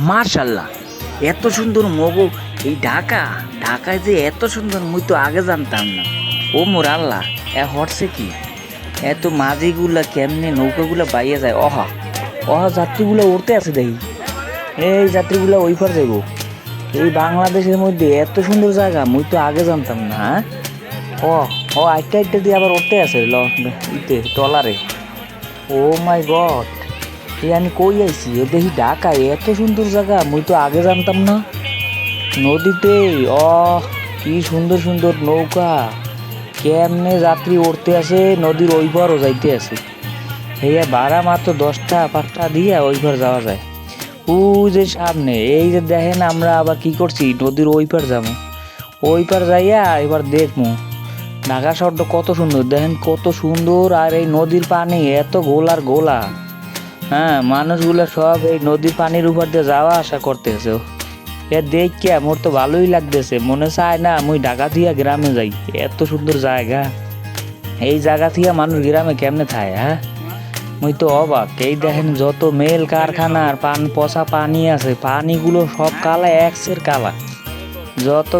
মার্শাল্লাহ, এত সুন্দর মগো এই ঢাকায় যে এত সুন্দর মুই তো আগে জানতাম না। ও মোর আল্লাহ, হটছে কি এত মাঝিগুলা কেমনে নৌকাগুলা বাইয়ে যায়। অহা অহা যাত্রীগুলা উঠতে আছে দেখি। এই যাত্রীগুলা ওই পার যাইব। এই বাংলাদেশের মধ্যে এত সুন্দর জায়গা মুই তো আগে জানতাম না। হ্যাঁ, ও ও আইটা আইটা দিয়ে আবার উঠতে আছে ইতে ট্রলারে। ও মাই গড, এই আমি কই আইছি এ দেখি ঢাকায় এত সুন্দর জায়গা মুই তো আগে জানতাম না। নদীতে কি সুন্দর সুন্দর নৌকা, কেমনে যাত্রী উঠতে আছে, নদীর ওই পারও যাইতে আছে। এইয়া ভাড়া মাত্র 10টা 5টা দিয়ে ওই পার যাওয়া যায়। ওই যে সামনে এই যে দেখেন, আমরা আবার কি করছি, নদীর ওই পার যাবো। ওই পার যাইয়া এবার দেখবো ঢাকা শহরটা কত সুন্দর। দেখেন কত সুন্দর, আর এই নদীর পানি এত গোলার গোলা। হ্যাঁ, মানুষগুলো সব এই নদীর পানির উপর দিয়ে যাওয়া আসা করতেছে। এ দেখে মোর তো ভালোই লাগতেছে, মনে চায় না মুই ঢাকা থেকে গ্রামে যাই। এত সুন্দর জায়গা, এই জায়গা থেকে মানুষ গ্রামে কেমনে থাকে। হ্যাঁ, মুই তো অবাক। এই দেখেন যত মেল কারখানার পচা পানি আছে, পানিগুলো সব কালা, এক্সের কালা। যত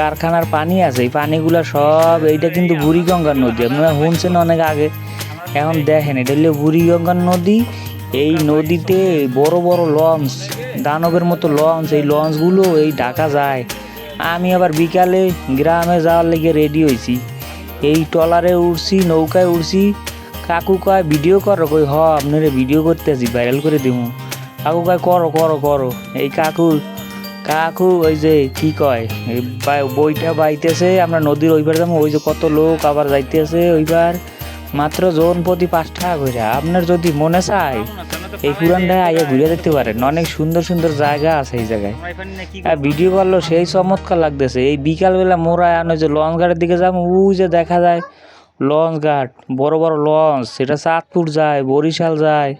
কারখানার পানি আছে, এই পানিগুলো সব, এইটা কিন্তু বুড়িগঙ্গার নদী, আপনারা শুনছেন অনেক আগে। এখন দেখেন এটা হলো বুড়িগঙ্গার নদী। এই নদীতে বড় বড় লঞ্চ, দানবের মতো লঞ্চ, এই লঞ্চগুলো এই ঢাকা যায়। আমি আবার বিকালে গ্রামে যাওয়ার লেগে রেডি হয়েছি। এই ট্রলারে উঠছি, নৌকায় উঠছি। কাকু কয় ভিডিও করো, কই আপনারা ভিডিও করতে আছি, ভাইরাল করে দিব। কাকু কয় করো করো করো। এই কাকু ওই যে কি কয়, বইটা বাইতেছে, আমরা নদীর ওইবার যাবো। ওই যে কত লোক আবার যাইতেছে ওইবার, মাত্র জন প্রতি 5 টাকা করে। আপনার যদি মনে চায় এই পুরানটায় আইয়া ঘুরে দেখতে পারেন, অনেক সুন্দর সুন্দর জায়গা আছে এই জায়গায়। আর ভিডিও করলো সেই চমৎকার লাগতেছে। এই বিকালবেলা মোরা ওই যে লঞ্চ ঘাটের দিকে যাবো, ওই যে দেখা যায় লঞ্চ ঘাট, বড় বড় লঞ্চ, সেটা চাঁদপুর যায়, বরিশাল যায়।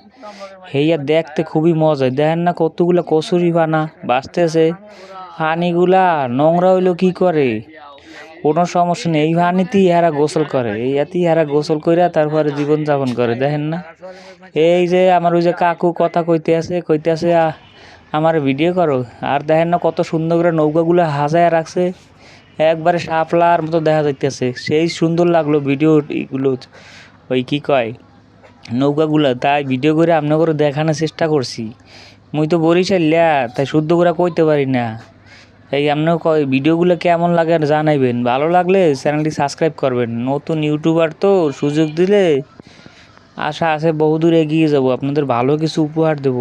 হেইয়া দেখতে খুবই মজা। দেখেন না কতগুলা কচুরি পানা বাঁচতেছে। পানিগুলা নোংরা হইলো কি করে, কোনো সমস্যা নেই, এই পানিতেই এরা গোসল করে, এইয়াতেই এরা গোসল কইরা তারপরে জীবনযাপন করে। দেখেন না, এই যে আমার ওই যে কাকু কথা কইতে আছে আমার ভিডিও করো। আর দেখেন না কত সুন্দর করে নৌকাগুলো হাজায় রাখছে, একবারে শাপলার মতো দেখা যাইতেছে। সেই সুন্দর লাগলো ভিডিও এগুলো, ওই কি কয় নৌকাগুলা। তাই ভিডিও করে আপনাকে দেখানোর চেষ্টা করছি। মুই তো বরিশালিয়া, তাই শুদ্ধ করে কইতে পারি না। এই আপনার ভিডিওগুলো কেমন লাগে জানাইবেন, ভালো লাগলে চ্যানেলটি সাবস্ক্রাইব করবেন। নতুন ইউটিউবার তো, সুযোগ দিলে আশা আছে বহুদূর এগিয়ে যাব, আপনাদের ভালো কিছু উপহার দেব।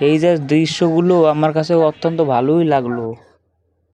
এই যে দৃশ্যগুলো আমার কাছে অত্যন্ত ভালোই লাগলো।